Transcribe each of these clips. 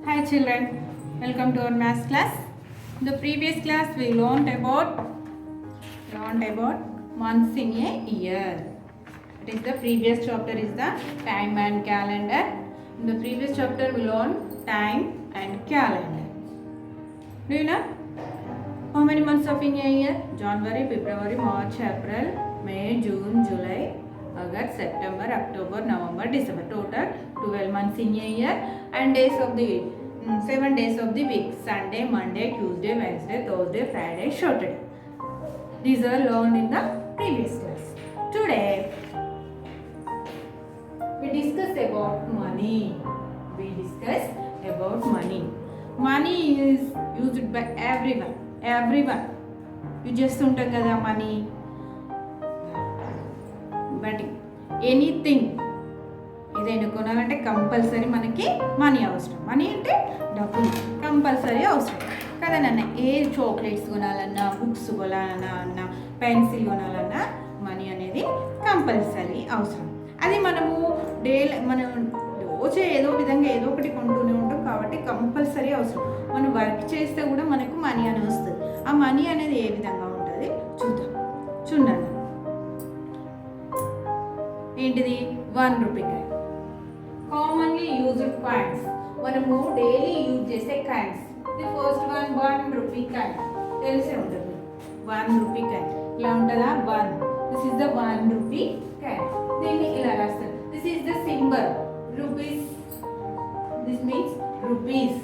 Hi children, welcome to our maths class. In the previous class we learned about months in a year. It is the previous chapter is the time and calendar. In the previous chapter we learned time and calendar. Do you know how many months of in a year? January, February, March, April, May, June, July, August, September, October, November, December. Total 12 months in a year. And days of the week, 7 days of the week: Sunday, Monday, Tuesday, Wednesday, Thursday, Friday, Saturday. These are learned in the previous class. Today we discuss about money. Money is used by everyone use చేస్తుంటాం కదా money. But anything ఏదైనా కొనాలంటే compulsory మనకి money అవసరం. Money అంటే డబ్బులు compulsory అవసరం కదా నాన్న. ఏ చాక్లెట్స్ కొనాలన్నా, బుక్స్ కొనాలన్నా, పెన్సిల్ కొనాలన్నా మనీ అనేది కంపల్సరీ అవసరం. అది మనము మనం రోజు ఏదో విధంగా ఏదో ఒకటి కొంటూనే ఉంటాం కాబట్టి కంపల్సరీ అవసరం. మనం వర్క్ చేస్తే కూడా మనకు మనీ అని వస్తుంది. ఆ మనీ అనేది ఏ విధంగా ఉంటుంది చూద్దాం. చూడండి, ఏంటిది? 1 rupee coin. Commonly used coins, మనము డైలీ యూజ్ చేసే coins. The first one 1 rupee coin. తెలిసే ఉంటుంది 1 రూపీ కాయిన్. ఇలా ఉంటుందా? 1. This is the 1 rupee coin. దీన్ని ఇలా రాస్తారు. This is the symbol rupees. This means rupees.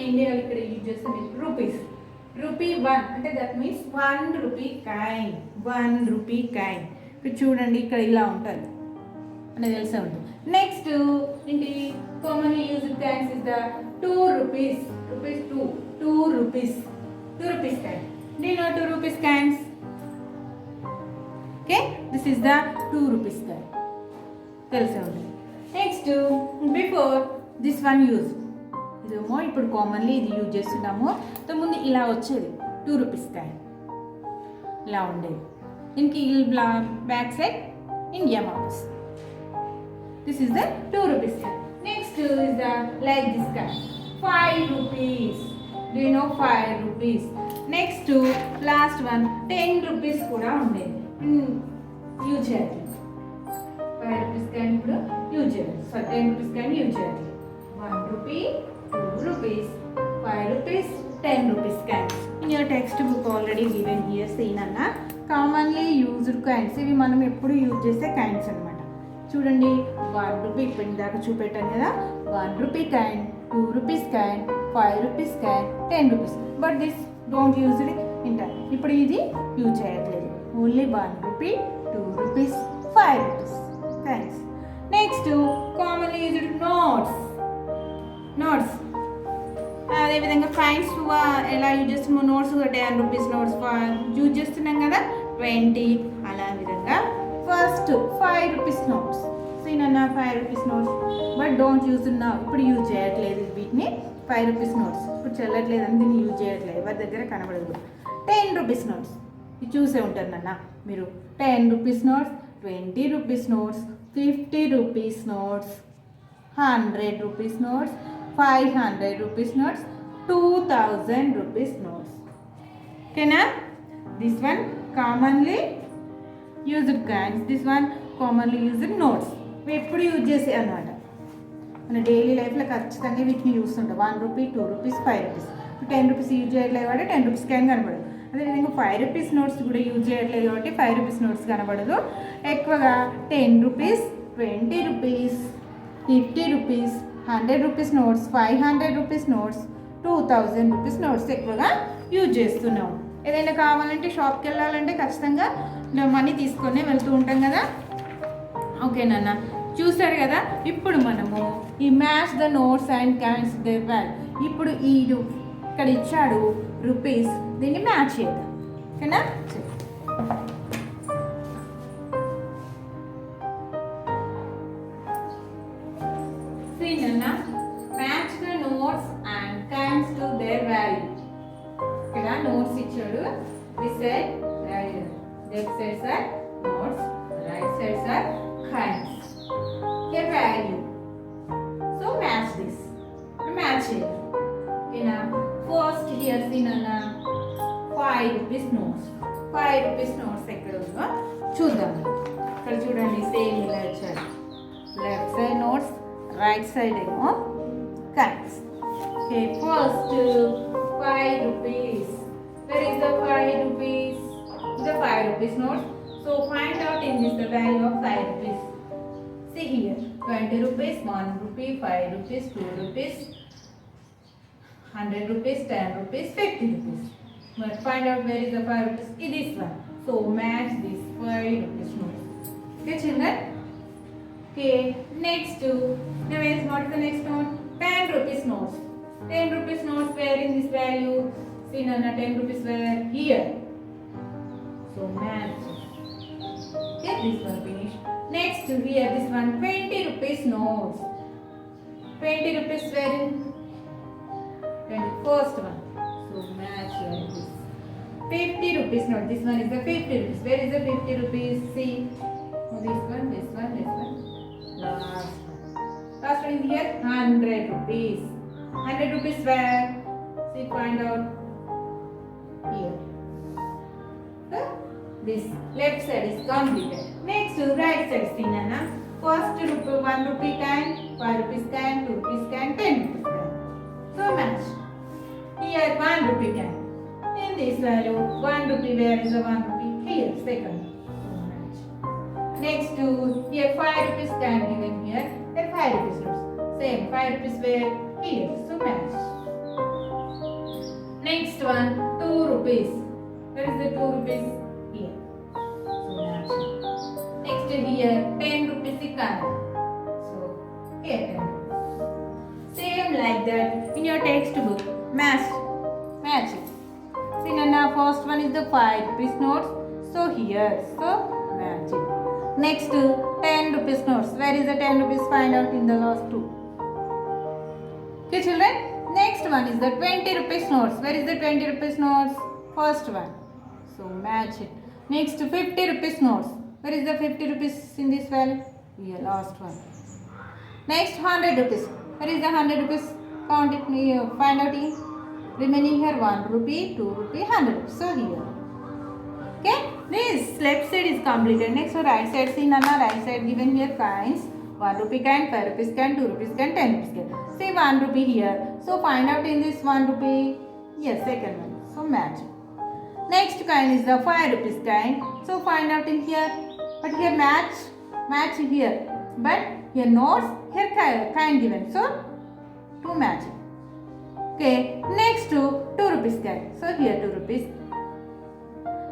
ఇండియాలో ఇక్కడ యూజ్ చేస్తే రూపీస్. రూపీ 1 అంటే that means 1 rupee coin. 1 rupee coin. ఇక్కడ చూడండి, ఇక్కడ ఇలా ఉంటుంది అనేది తెలిసే ఉంటుంది. నెక్స్ట్ ఏంటి? Commonly used coins is the 2 rupees. Rupees 2 rupees. 2 rupees coin. Do you know 2 rupees coins? Okay, this is the 2 rupees coin. తెలిసే ఉంటుంది. Next before this one use, ఇదేమో ఇప్పుడు కామన్లీ ఇది యూజ్ చేస్తున్నాము. ముందు ఇలా వచ్చేది 2 రూపీస్ కాయిన్. ఇలా ఉండేది. దీనికి back side India marks. This is the 2 rupees coin. Next is the like this coin 5 rupees. Do you know 5 rupees? Next last one 10 rupees కూడా ఉండేది. యూజ్ చేయాలి. 5 రూపీస్ కాయిన్ ఇప్పుడు యూజ్ చేయాలి. 10 రూపీస్ కాయిన్ యూజ్ చేయాలి. 1 rupee, 2 rupees, 5 rupees, 10 rupees coins. In your textbook already given here seen అన్న commonly used coins. ఇవి మనం ఎప్పుడు యూజ్ చేసే కాయిన్స్ అనమాట. చూడండి, 1 రూపీ ఇప్పుడు ఇందాక చూపెట్టాను కదా. 1 rupee coin, 2 rupees coin, 5 rupees coin, 10 rupees. But this don't use it ఇంట. ఇప్పుడు ఇది యూజ్ చేయట్లేదు. Only 1 rupee, 2 rupees, 5 rupees coins. Next commonly used notes. అదేవిధంగా కాయిన్స్ ఎలా యూజ్ చేస్తున్నాము? నోట్స్ 10 రూపీస్ నోట్స్ యూజ్ చేస్తున్నాం కదా, 20. అలా విధంగా ఫస్ట్ 5 రూపీస్ నోట్స్. సీనన్నా 5 rupees notes. But don't use నా. ఇప్పుడు యూజ్ చేయట్లేదు వీటిని. 5 రూపీస్ నోట్స్ ఇప్పుడు చెల్లట్లేదు అని దీన్ని యూజ్ చేయట్లేదు. ఎవరి దగ్గర కనబడదు. 10 రూపీస్ నోట్స్ ఇది చూసే ఉంటారు నాన్న మీరు. 10 rupees notes, 20 rupees notes, 50 rupees notes, 100 rupees notes, 500 rupees notes, 2000 rupees notes. Okay, this one commonly used coins. This one commonly used notes. We ఎప్పుడు యూజ్ చేసే అన్నమాట. మన డైలీ లైఫ్లో ఖచ్చితంగా వీటిని యూస్ ఉంటాం. 1 rupee, 2 rupees, 5 rupees. 10 rupees use చేయట్లేదు కాబట్టి 10 రూపీస్ కాయిన్ కనబడదు. అదేవిధంగా 5 రూపీస్ నోట్స్ కూడా యూజ్ చేయట్లేదు కాబట్టి 5 రూపీస్ నోట్స్ కనబడదు. ఎక్కువగా 10 rupees, 20 rupees, 50 rupees, 100 rupees notes, 500 rupees notes, 2000 rupees notes ఎక్కువగా యూజ్ చేస్తున్నాం. ఏదైనా కావాలంటే షాప్కి వెళ్ళాలంటే ఖచ్చితంగా మనీ తీసుకొని వెళ్తూ ఉంటాం కదా. ఓకే నాన్న, చూసారు కదా. ఇప్పుడు మనము ఈ match the notes and coins they value. ఇప్పుడు ఈ ఇక్కడ ఇచ్చాడు రూపీస్, దీన్ని మ్యాచ్ చేద్దాం. ఓకేనా? Match the notes and coins to their value. ఇక్కడ నోట్స్ ఇచ్చాడు. This side value, left side sir notes, right side sir coins. Here value. So match this. Match it. In a first here see Nana 5 rupees notes. 5 rupees notes ఎక్కడ ఉందో చూద్దాం. ఇక్కడ చూడండి same ఇలా ఇచ్చారు. Left side notes, right side ఏమో coins. Okay, first 5 rupees. Where is the 5 rupees? The 5 rupees notes. So find out in this the value of 5 rupees. See here, 20 rupees, 1 rupee, 5 rupees, 2 rupees, 100 rupees, 10 rupees, 50 rupees. But find out where is the 5 rupees. It is this one. So match this 5 rupees notes. Okay, children? Okay, next now what is the next note? 10 rupees notes. 10 rupees notes where in this value? See Nana, 10 rupees where? Here. So match. Okay, this one finish. Next here, this one 20 rupees notes. 20 rupees where in? 21st one. So match here this. 50 rupees note. This one is the 50 rupees. Where is the 50 rupees? See. This one, this one, this one. Last one. Last one is here 100 rupees. 100 rupees where? See, find out here. So, this left side is completed. Next, right side see Nana. First rupee, 1 rupee coin, 5 rupees coin, 2 rupees coin, 10 rupees coin. So match. Here 1 rupee coin. In this value, 1 rupee where is the 1 rupee? Here, second. So match. Next to here 5 rupees coin given here. Then 5 rupees notes. Same 5 rupees where? Here. So match. Next one 2 rupees. Where is the 2 rupees? Here. So match. Next here 10 rupees coin. So here 10. Same like that in your textbook. Match. Match it. See Nana, first one is the 5 rupees notes. So here. So match it. Next 10 rupees notes. Where is the 10 rupees? Find out in the last two. Okay children, next one is the 20 rupees notes. Where is the 20 rupees notes? First one. So match it. Next 50 rupees notes. Where is the 50 rupees in this value? Here, last one. Next 100 rupees. Where is the 100 rupees? Count it, find out here. Remaining here 1 rupee, 2 rupee, 100. So here. Okay, this left side is completed. Next right side see Nana, right side given here coins. 1 rupee coin, 5 rupees coin, 2 rupees coin, 10 rupees coin. Say 1 rupee here. So find out in this 1 rupee. Yes, second one. So match. Next coin is the 5 rupees coin. So find out in here. But here match here. But here notes, here coin given. So to match it. Okay. Next to 2 rupees coin. So here 2 rupees.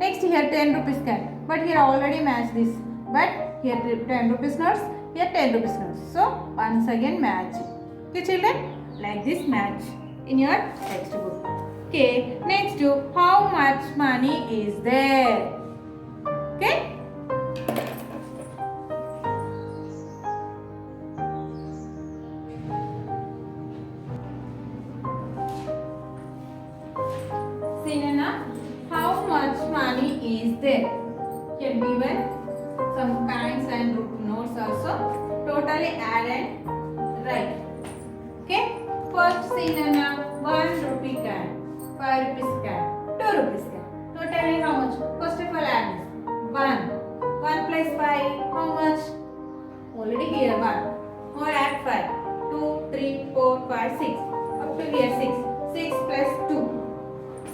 Next here 10 rupees coin. But here already match this. But here 10 rupees notes. Here 10 rupees notes. So once again match it. Okay children, like this match in your textbook. Okay, next to how much money is there? Okay. See Nana, how much money is there? Here given some coins and notes also. Totally add and write. Okay. First see Nana, 1 rupee coin, 5 rupees coin, 2 rupees coin. Totally how much? First of all add this. 1. 1 plus 5, how much? Already here 1. More add 5. 2, 3, 4, 5, 6. Up to here 6. 6 plus 2.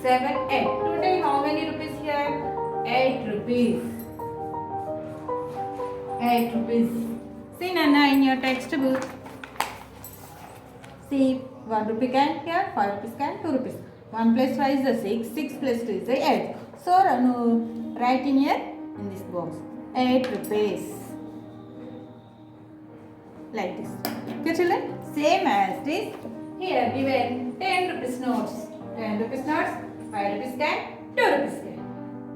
7, 8. Total how many rupees here? 8 rupees. 8 rupees. See Nana in your textbook. See 1 rupee coin here, 5 rupees coin, 2 rupees. 1 plus 5 is the 6, 6 plus 2 is the 8. So write in here in this box 8 rupees. Like this. Okay children, same as this. Here given 10 rupees notes. 10 rupees notes, 5 rupees coin, 2 rupees coin.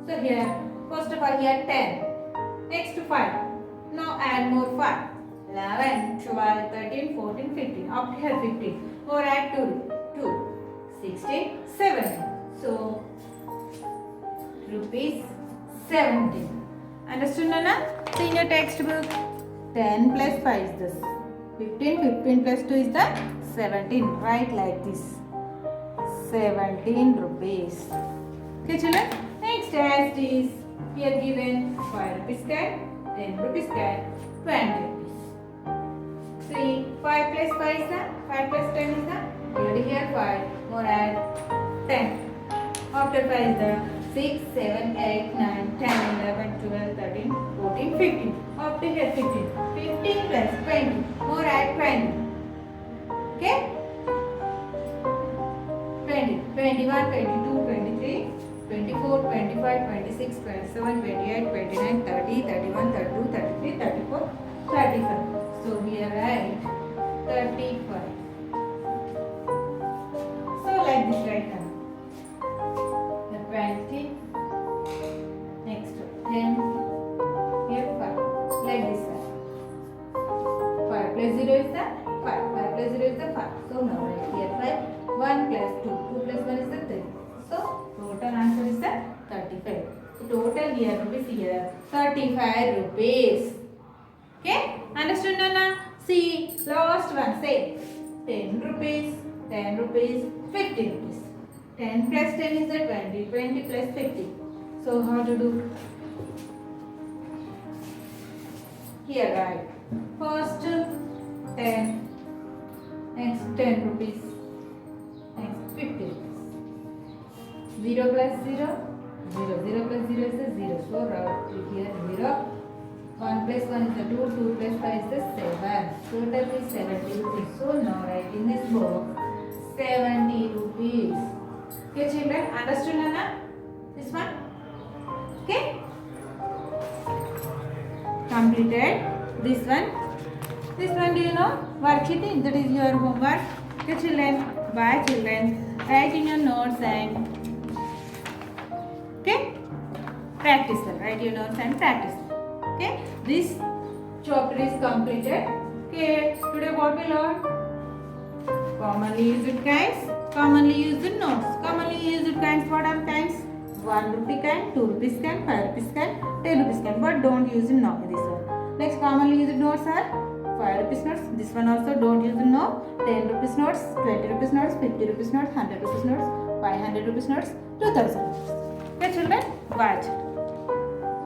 So here, first of all here 10. Next to 5. Now add more 5. 11, 12, 13, 14, 15. Up here 15. Or add 2. 16, 17. So, rupees 17. Understood Nana? See in your textbook. 10 plus 5 is this. 15. 15 plus 2 is the 17. Write like this. 17 rupees. Okay children, next as is we are given 5 rupees coin, 10 rupees coin, 20 rupees. See 5 plus 5 is the 5 plus 10 is the already here 5 more add 10. After 5 is the 6, 7, 8, 9, 10, 11, 12, 13, 14, 15. After here 15. 15 plus 20 more add 20. Okay? 20, 21, 22, 23, 24, 25, 26, 27, 28, 29, 30, 31, 32, 33, 34, 35. So we are right 35. So like this right now. The 20, next 10, here 5. Like this one. 5 plus 0 is the 5. 5 plus 0 is the 5. So now right here 5. 1 plus 2. 2 plus 1 is the 3. So total answer is the 35. So total here rupees here 35 rupees. Okay? Understood Nana? See last one. Say 10 rupees, 10 rupees, 50 rupees. 10 plus 10 is the 20. 20 plus 50. So how to do? Here right. First 10. Next 10 rupees. Next 50 rupees. 0 plus 0. 0. 0 plus 0 is the 0. So route here 0. 1 plus 1 is the 2. 2 plus 5 is the 7. Total is 70 rupees. So now write in this box 70 rupees. Okay children, understood Nana? This one? Okay? Completed. This one. This one do you know? Worksheet, that is your homework. Okay children. Bye children. Write in your notes and okay? Practice them. Write your notes and practice them. Okay? This chapter is completed. Okay. Today what we learned? Commonly used kinds. Commonly used notes. Commonly used kinds. What are kinds? 1 rupee kind, 2 rupees kind, 5 rupees kind, 10 rupees kind. But don't use in no this one. Next commonly used notes are 5 rupees notes. This one also don't use in no. 10 rupees notes, 20 rupees notes, 50 rupees notes, 100 rupees notes, 500 rupees notes, 2000 rupees. Okay children? Bye children.